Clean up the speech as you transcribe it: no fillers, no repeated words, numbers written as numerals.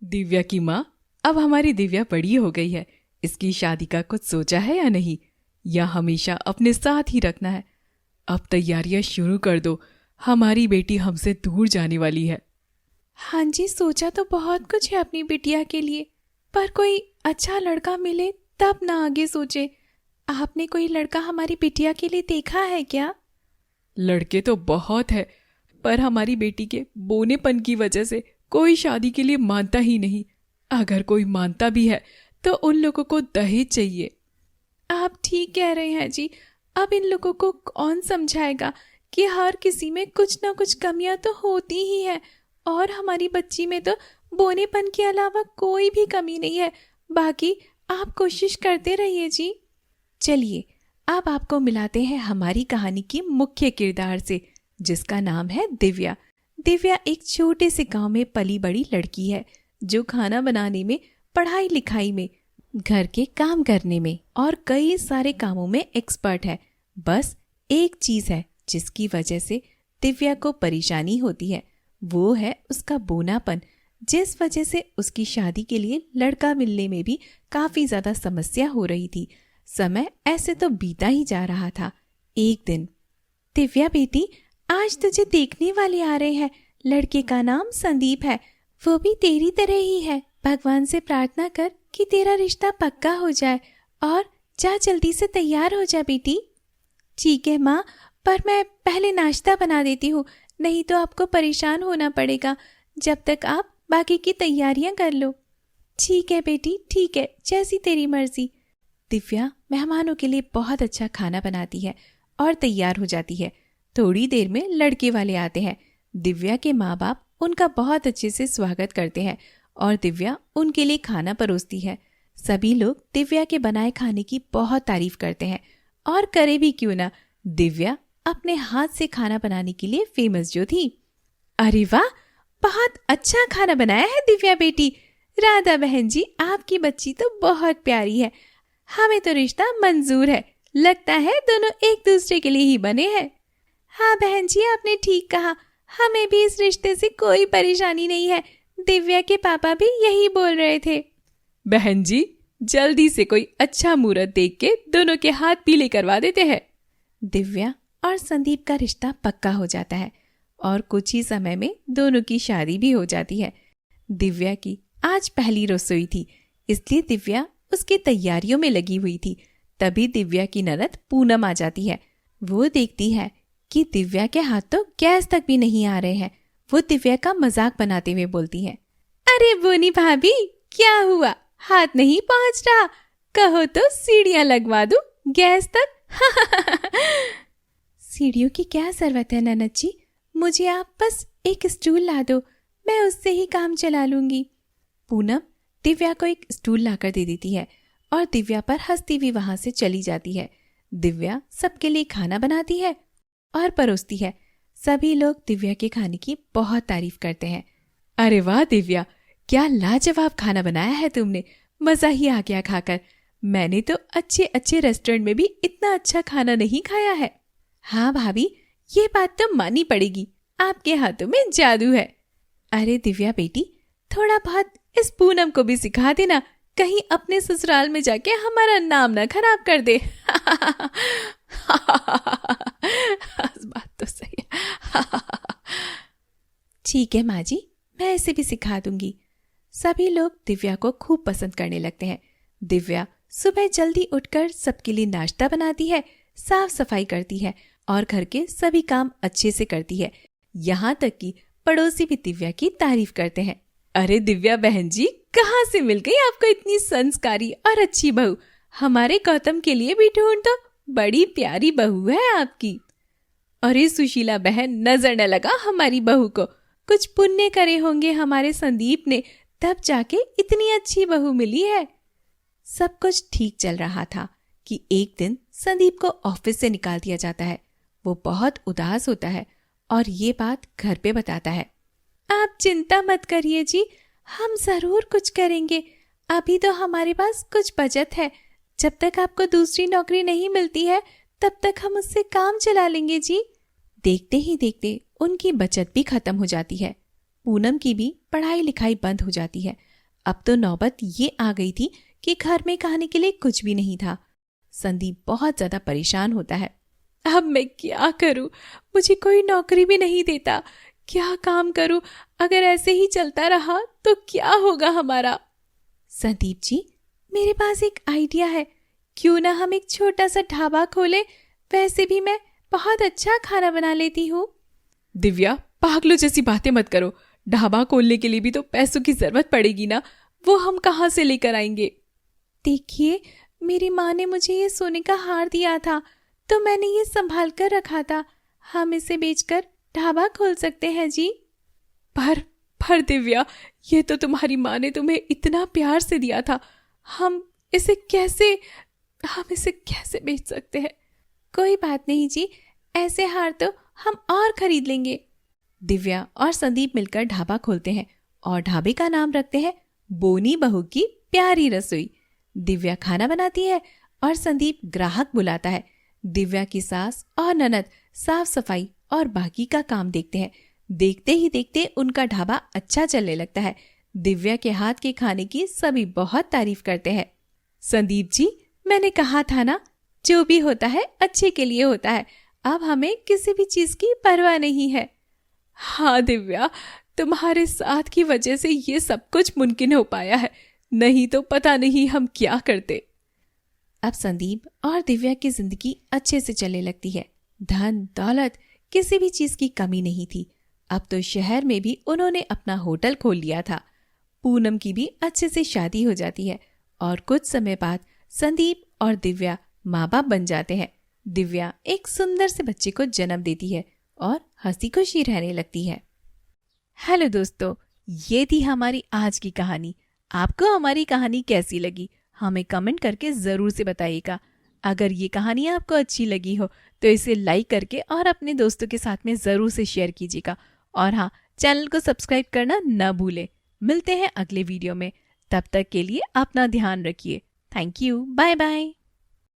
दिव्या की माँ, अब हमारी दिव्या बड़ी हो गई है। इसकी शादी का कुछ सोचा है या नहीं, या हमेशा अपने साथ ही रखना है? अब तैयारियां शुरू कर दो, हमारी बेटी हमसे दूर जाने वाली है। हाँ जी, सोचा तो बहुत कुछ है अपनी बिटिया के लिए, पर कोई अच्छा लड़का मिले तब ना आगे सोचे। आपने कोई लड़का हमारी बिटिया के लिए देखा है क्या? लड़के तो बहुत है, पर हमारी बेटी के बोनेपन की वजह से कोई शादी के लिए मानता ही नहीं। अगर कोई मानता भी है तो उन लोगों को दहेज चाहिए। आप ठीक कह रहे हैं जी। अब इन लोगों को कौन समझाएगा कि हर किसी में कुछ ना कुछ कमियां तो होती ही है, और हमारी बच्ची में तो बोनेपन के अलावा कोई भी कमी नहीं है। बाकी आप कोशिश करते रहिए जी। चलिए, अब आपको मिलाते हैं हमारी कहानी की मुख्य किरदार से, जिसका नाम है दिव्या। दिव्या एक छोटे से गांव में पली बड़ी लड़की है, जो खाना बनाने में, पढ़ाई लिखाई में, घर के काम करने में और कई सारे कामों में एक्सपर्ट है। बस एक चीज है जिसकी वजह से दिव्या को परेशानी होती है, वो है उसका बोनापन, जिस वजह से उसकी शादी के लिए लड़का मिलने में भी काफी ज्यादा समस्या हो रही थी। समय ऐसे तो बीता ही जा रहा था। एक दिन, दिव्या बेटी, आज तुझे देखने वाले आ रहे हैं। लड़के का नाम संदीप है, वो भी तेरी तरह ही है। भगवान से प्रार्थना कर कि तेरा रिश्ता पक्का हो जाए, और जा जल्दी से तैयार हो जा बेटी। ठीक है माँ, पर मैं पहले नाश्ता बना देती हूँ, नहीं तो आपको परेशान होना पड़ेगा जब तक आप बाकी की तैयारियां कर लो। ठीक है बेटी, ठीक है, जैसी तेरी मर्जी। दिव्या मेहमानों के लिए बहुत अच्छा खाना बनाती है और तैयार हो जाती है। थोड़ी देर में लड़के वाले आते हैं। दिव्या के माँ बाप उनका बहुत अच्छे से स्वागत करते हैं और दिव्या उनके लिए खाना परोसती है। सभी लोग दिव्या के बनाए खाने की बहुत तारीफ करते हैं, और करे भी क्यों ना, दिव्या अपने हाथ से खाना बनाने के लिए फेमस जो थी। अरे वाह, बहुत अच्छा खाना बनाया है दिव्या बेटी। राधा बहन जी, आपकी बच्ची तो बहुत प्यारी है। हमें तो रिश्ता मंजूर है, लगता है दोनों एक दूसरे के लिए ही बने हैं। हाँ बहन जी, आपने ठीक कहा, हमें भी इस रिश्ते से कोई परेशानी नहीं है। दिव्या के पापा भी यही बोल रहे थे। बहन जी, जल्दी से कोई अच्छा मुहूर्त देख के दोनों के हाथ पीले करवा देते हैं। दिव्या और संदीप का रिश्ता पक्का हो जाता है और कुछ ही समय में दोनों की शादी भी हो जाती है। दिव्या की आज पहली रसोई थी, इसलिए दिव्या उसकी तैयारियों में लगी हुई थी। तभी दिव्या की ननद पूनम आ जाती है। वो देखती है कि दिव्या के हाथ तो गैस तक भी नहीं आ रहे हैं। वो दिव्या का मजाक बनाते हुए बोलती है, अरे बोनी भाभी, क्या हुआ, हाथ नहीं पहुंच रहा? कहो तो सीढ़ियां लगवा दूं गैस तक। सीढ़ियों की क्या जरूरत है ननद जी, मुझे आप बस एक स्टूल ला दो, मैं उससे ही काम चला लूंगी। पूनम दिव्या को एक स्टूल लाकर दे देती है और दिव्या पर हंसती हुई वहां से चली जाती है। दिव्या सबके लिए खाना बनाती है और परोसती है। सभी लोग दिव्या के खाने की बहुत तारीफ करते हैं। अरे वाह दिव्या, क्या लाजवाब खाना बनाया है तुमने, मजा ही आ गया खाकर। मैंने तो अच्छे अच्छे रेस्टोरेंट में भी इतना अच्छा खाना नहीं खाया है। हाँ भाभी, ये बात तो माननी पड़ेगी, आपके हाथों में जादू है। अरे दिव्या बेटी, थोड़ा बहुत इस पूनम को भी सिखा देना, कहीं अपने ससुराल में जाके हमारा नाम ना खराब कर दे। बात तो सही है। ठीक है माँ जी, मैं इसे भी सिखा दूंगी। सभी लोग दिव्या को खूब पसंद करने लगते हैं। दिव्या सुबह जल्दी उठकर सबके लिए नाश्ता बनाती है, साफ सफाई करती है और घर के सभी काम अच्छे से करती है। यहाँ तक कि पड़ोसी भी दिव्या की तारीफ करते हैं। अरे दिव्या बहन जी, कहाँ से मिल गई आपको इतनी संस्कारी और अच्छी बहू? हमारे गौतम के लिए भी ढूंढ दो, बड़ी प्यारी बहू है आपकी। अरे सुशीला बहन, नजर न लगा हमारी बहू को, कुछ पुण्य करे होंगे हमारे संदीप ने, तब जाके इतनी अच्छी बहू मिली है। सब कुछ ठीक चल रहा था कि एक दिन संदीप को ऑफिस से निकाल दिया जाता है। वो बहुत उदास होता है और ये बात घर पे बताता है। आप चिंता मत करिए जी, हम जरूर कुछ करेंगे। अभी तो हमारे पास कुछ बचत है, जब तक आपको दूसरी नौकरी नहीं मिलती है तब तक हम उससे काम चला लेंगे जी। देखते ही देखते उनकी बचत भी खत्म हो जाती है। पूनम की भी पढ़ाई लिखाई बंद हो जाती है अब तो नौबत ये आ गई थी कि घर में खाने के लिए कुछ भी नहीं था। संदीप बहुत ज्यादा परेशान होता है। अब मैं क्या करूं? मुझे कोई नौकरी भी नहीं देता। क्या काम करूं? अगर ऐसे ही चलता रहा तो क्या होगा हमारा? संदीप जी, मेरे पास एक आइडिया है। क्यों ना हम एक छोटा सा ढाबा खोले? वैसे भी मैं बहुत अच्छा खाना बना लेती हूँ। दिव्या, पागलों जैसी बातें मत करो। ढाबा खोलने के लिए भी तो पैसों की जरूरत पड़ेगी ना, वो हम कहाँ से लेकर आएंगे? देखिए, मेरी माँ ने मुझे ये सोने का हार दिया था, तो मैंने ये संभाल कर रखा था। हम इसे बेचकर ढाबा खोल सकते हैं जी। पर दिव्या, ये तो तुम्हारी माँ ने तुम्हें इतना प्यार से दिया था। हम इसे कैसे बेच सकते हैं? कोई बात नहीं जी, ऐसे हार तो हम और खरीद लेंगे। दिव्या और संदीप मिलकर ढाबा खोलते हैं और ढाबे का नाम रखते हैं बोनी बहू की प्यारी रसोई। दिव्या खाना बनाती है और संदीप ग्राहक बुलाता है। दिव्या की सास और ननद साफ सफाई और बाकी का काम देखते हैं। देखते ही देखते उनका ढाबा अच्छा चलने लगता है। दिव्या के हाथ के खाने की सभी बहुत तारीफ करते हैं। संदीप जी, मैंने कहा था ना, जो भी होता है अच्छे के लिए होता है। अब हमें किसी भी चीज की परवाह नहीं है। हाँ दिव्या, तुम्हारे साथ की वजह से ये सब कुछ मुमकिन हो पाया है, नहीं तो पता नहीं हम क्या करते। अब संदीप और दिव्या की जिंदगी अच्छे से चलने लगती है। धन दौलत किसी भी चीज की कमी नहीं थी। अब तो शहर में भी उन्होंने अपना होटल खोल लिया था। पूनम की भी अच्छे से शादी हो जाती है और कुछ समय बाद संदीप और दिव्या माँ बाप बन जाते हैं। दिव्या एक सुंदर से बच्चे को जन्म देती है और हंसी खुशी रहने लगती है। हेलो दोस्तों, ये थी हमारी आज की कहानी। आपको हमारी कहानी कैसी लगी हमें कमेंट करके जरूर से बताइएगा। अगर ये कहानी आपको अच्छी लगी हो तो इसे लाइक करके और अपने दोस्तों के साथ में जरूर से शेयर कीजिएगा। और हाँ, चैनल को सब्सक्राइब करना न भूलें। मिलते हैं अगले वीडियो में, तब तक के लिए अपना ध्यान रखिए। Thank you, bye bye.